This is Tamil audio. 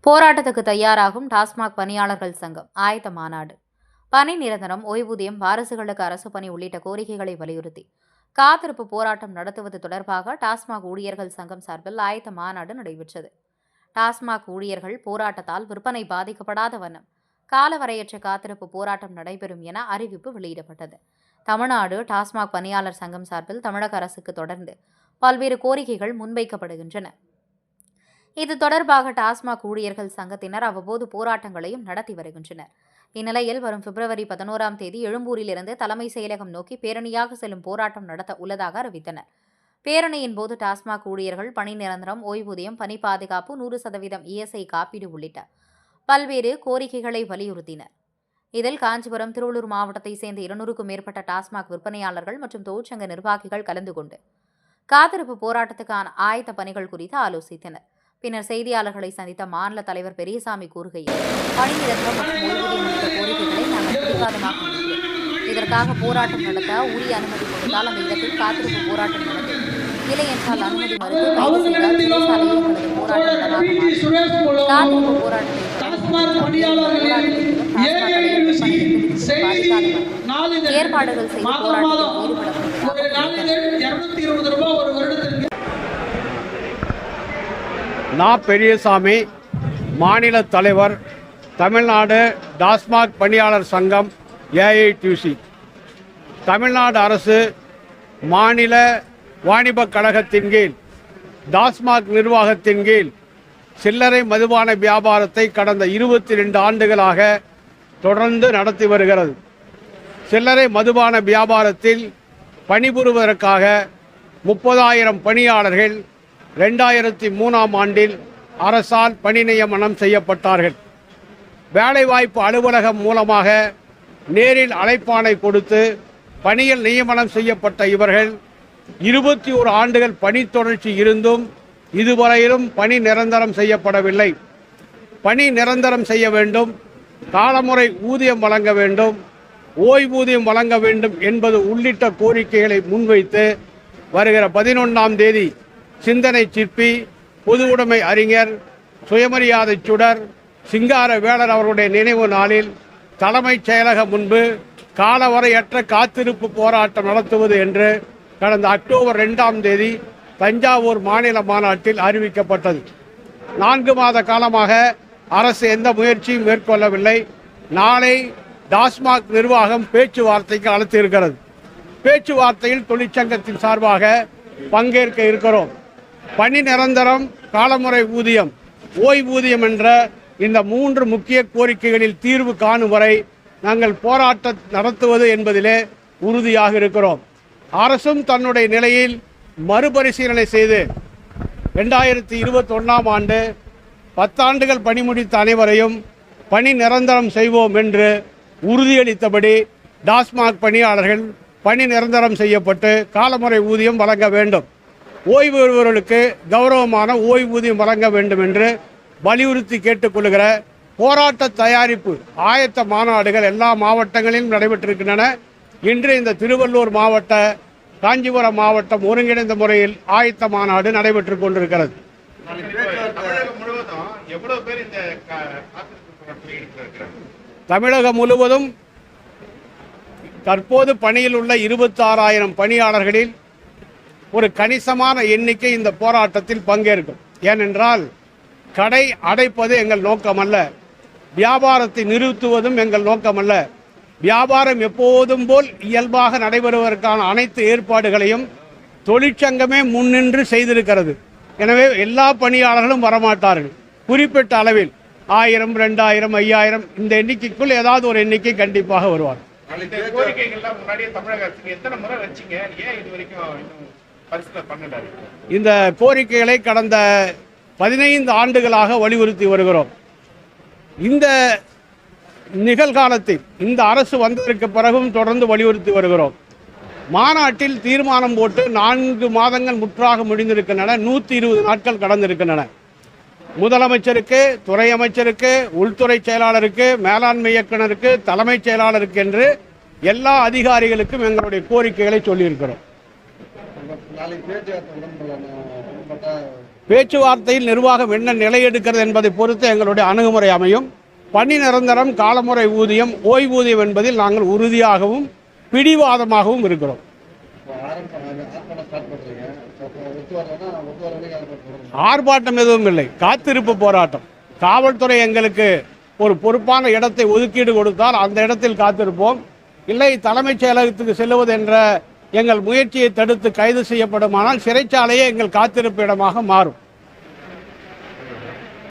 போராட்டத்துக்கு தயாராகும் டாஸ்மாக் பணியாளர்கள் சங்கம் ஆயத்த மாநாடு. பணி நிரந்தரம், ஓய்வூதியம், வாரிசுகளுக்கு அரசு பணி உள்ளிட்ட கோரிக்கைகளை வலியுறுத்தி காத்திருப்பு போராட்டம் நடத்துவது தொடர்பாக டாஸ்மாக் ஊழியர்கள் சங்கம் சார்பில் ஆயத்த மாநாடு நடைபெற்றது. டாஸ்மாக் ஊழியர்கள் போராட்டத்தால் விற்பனை பாதிக்கப்படாத வண்ணம் காலவரையற்ற காத்திருப்பு போராட்டம் நடைபெறும் என அறிவிப்பு வெளியிடப்பட்டது. தமிழ்நாடு டாஸ்மாக் பணியாளர் சங்கம் சார்பில் தமிழக அரசுக்கு தொடர்ந்து பல்வேறு கோரிக்கைகள் முன்வைக்கப்படுகின்றன. இது தொடர்பாக டாஸ்மாக் ஊழியர்கள் சங்கத்தினர் அவ்வப்போது போராட்டங்களையும் நடத்தி வருகின்றனர். இந்நிலையில் வரும் பிப்ரவரி 11ஆம் தேதி எழும்பூரில் இருந்து தலைமை செயலகம் நோக்கி பேரணியாக செல்லும் போராட்டம் நடத்த உள்ளதாக அறிவித்தனர். பேரணியின் போது டாஸ்மாக் ஊழியர்கள் பணி நிரந்தரம், ஓய்வூதியம், பணி பாதுகாப்பு, 100% இஎஸ்ஐ காப்பீடு உள்ளிட்ட பல்வேறு கோரிக்கைகளை வலியுறுத்தினர். இதில் காஞ்சிபுரம், திருவள்ளூர் மாவட்டத்தை சேர்ந்த 200க்கும் மேற்பட்ட டாஸ்மாக் விற்பனையாளர்கள் மற்றும் தொழிற்சங்க நிர்வாகிகள் கலந்து கொண்டு காத்திருப்பு போராட்டத்துக்கான ஆயத்த பணிகள் குறித்து ஆலோசித்தனர். பின்னர் செய்தியாளர்களை சந்தித்த மாநில தலைவர் பெரியசாமி கூறுகையில், பணி நிரந்தரம் மற்றும் ஓய்வூதியம் உள்ளிட்ட கோரிக்கைகளை நாங்கள் பிடிவாதமாக முடிக்கிறோம். இதற்காக போராட்டம் நடத்த உரிய அனுமதி கொடுத்தால் அந்த இடத்தில் காத்திருப்பு போராட்டம் நடத்தும். இல்லை என்றால் அனுமதி மறுத்து கைது செய்தால் சிறைச்சாலையை எங்களது போராட்டம் காத்திருப்பு போராட்டத்தை ஏற்பாடுகள் செய்து போராட்டத்தில் ஈடுபட நான் பெரியசாமி, மாநில தலைவர், தமிழ்நாடு டாஸ்மாக் பணியாளர் சங்கம் ஏஐடியூசி. தமிழ்நாடு அரசு மாநில வாணிபக் கழகத்தின் கீழ் டாஸ்மாக் நிர்வாகத்தின் கீழ் சில்லறை மதுபான வியாபாரத்தை கடந்த 22 ஆண்டுகளாக தொடர்ந்து நடத்தி வருகிறது. சில்லறை மதுபான வியாபாரத்தில் பணிபுரிவதற்காக 30,000 பணியாளர்கள் 2003ஆம் ஆண்டில் அரசால் பணி நியமனம் செய்யப்பட்டார்கள். வேலைவாய்ப்பு அலுவலகம் மூலமாக நேரில் அழைப்பாணை கொடுத்து பணியில் நியமனம் செய்யப்பட்ட இவர்கள் 21 ஆண்டுகள் பணி தொடர்ச்சி இருந்தும் இதுவரையிலும் பணி நிரந்தரம் செய்யப்படவில்லை. பணி நிரந்தரம் செய்ய வேண்டும், காலமுறை ஊதியம் வழங்க வேண்டும், ஓய்வூதியம் வழங்க வேண்டும் என்பது உள்ளிட்ட கோரிக்கைகளை முன்வைத்து வருகிற 11ஆம் தேதி சிந்தனை சிற்பி, பொது உடைமை அறிஞர், சுயமரியாதை சுடர் சிங்கார வேளர் அவருடைய நினைவு நாளில் தலைமைச் செயலகம் முன்பு காலவரையற்ற காத்திருப்பு போராட்டம் நடத்துவது என்று கடந்த அக்டோபர் 2ஆம் தேதி தஞ்சாவூர் மாநில மாநாட்டில் அறிவிக்கப்பட்டது. 4 மாத காலமாக அரசு எந்த முயற்சியும் மேற்கொள்ளவில்லை. நாளை டாஸ்மாக் நிர்வாகம் பேச்சுவார்த்தைக்கு அழைத்திருக்கிறது. பேச்சுவார்த்தையில் தொழிற்சங்கத்தின் சார்பாக பங்கேற்க இருக்கிறோம். பணி நிரந்தரம், காலமுறை ஊதியம், ஓய்வூதியம் என்ற இந்த 3 முக்கிய கோரிக்கைகளில் தீர்வு காணும் வரை நாங்கள் போராட்டம் நடத்துவது என்பதிலே உறுதியாக இருக்கிறோம். அரசும் தன்னுடைய நிலையில் மறுபரிசீலனை செய்து 2021ஆம் ஆண்டு 10 ஆண்டுகள் பணி முடித்த அனைவரையும் பணி நிரந்தரம் செய்வோம் என்று உறுதியளித்தபடி டாஸ்மாக் பணியாளர்கள் பணி நிரந்தரம் செய்யப்பட்டு காலமுறை ஊதியம் வழங்க வேண்டும், ஓய்வு பெறுபவர்களுக்கு கௌரவமான ஓய்வூதியம் வழங்க வேண்டும் என்று வலியுறுத்தி கேட்டுக்கொள்கிற போராட்ட தயாரிப்பு ஆயத்த மாநாடுகள் எல்லா மாவட்டங்களிலும் நடைபெற்றிருக்கின்றன. இன்று இந்த திருவள்ளூர் மாவட்ட, காஞ்சிபுரம் மாவட்டம் ஒருங்கிணைந்த முறையில் ஆயத்த மாநாடு நடைபெற்று கொண்டிருக்கிறது. தமிழகம் முழுவதும் தற்போது பணியில் உள்ள 26,000 பணியாளர்களில் ஒரு கணிசமான எண்ணிக்கை இந்த போராட்டத்தில் பங்கேற்கும். ஏனென்றால் கடை அடைப்பது எங்கள் நோக்கமல்ல, வியாபாரத்தை நிறுத்துவதும் எங்கள் நோக்கமல்ல. வியாபாரம் எப்போதும் போல் இயல்பாக நடைபெறுவதற்கான அனைத்து ஏற்பாடுகளையும் தொழிற்சங்கமே முன்னின்று செய்திருக்கிறது. எனவே எல்லா பணியாளர்களும் வரமாட்டார்கள். குறிப்பிட்ட அளவில் 1000, 2000, 5000 இந்த எண்ணிக்கைக்குள் ஏதாவது ஒரு எண்ணிக்கை கண்டிப்பாக வருவார். இந்த கோரிக்கைகளை கடந்த 15 ஆண்டுகளாக வலியுறுத்தி வருகிறோம். இந்த நிகழ்காலத்தில் இந்த அரசு வந்ததற்கு பிறகும் தொடர்ந்து வலியுறுத்தி வருகிறோம். மாநாட்டில் தீர்மானம் போட்டு 4 மாதங்கள் முற்றாக முடிந்திருக்கின்றன. 120 நாட்கள் கடந்திருக்கின்றன. முதலமைச்சருக்கு, துறை அமைச்சருக்கு, உள்துறை செயலாளருக்கு, மேலாண்மை இயக்குநருக்கு, தலைமைச் செயலாளருக்கு என்று எல்லா அதிகாரிகளுக்கும் எங்களுடைய கோரிக்கைகளை சொல்லியிருக்கிறோம். பேச்சுவார்த்தையில் நிர்வாகம் என்ன நிலை எடுக்கிறது என்பதை பொறுத்து எங்களுடைய அணுகுமுறை அமையும். பணி நிரந்தரம், காலமுறை ஊதியம், ஓய்வூதியம் என்பதில் நாங்கள் உறுதியாகவும் பிடிவாதமாகவும் இருக்கிறோம். ஆர்ப்பாட்டம் எதுவும் இல்லை, காத்திருப்பு போராட்டம். காவல்துறை எங்களுக்கு ஒரு பொறுப்பான இடத்தை ஒதுக்கீடு கொடுத்தால் அந்த இடத்தில் காத்திருப்போம். இல்லை, தலைமைச் செயலகத்துக்கு செல்லுவது என்ற எங்கள் முயற்சியை தடுத்து கைது செய்யப்படுமானால் சிறைச்சாலையே எங்கள் காத்திருப்பு இடமாக மாறும்.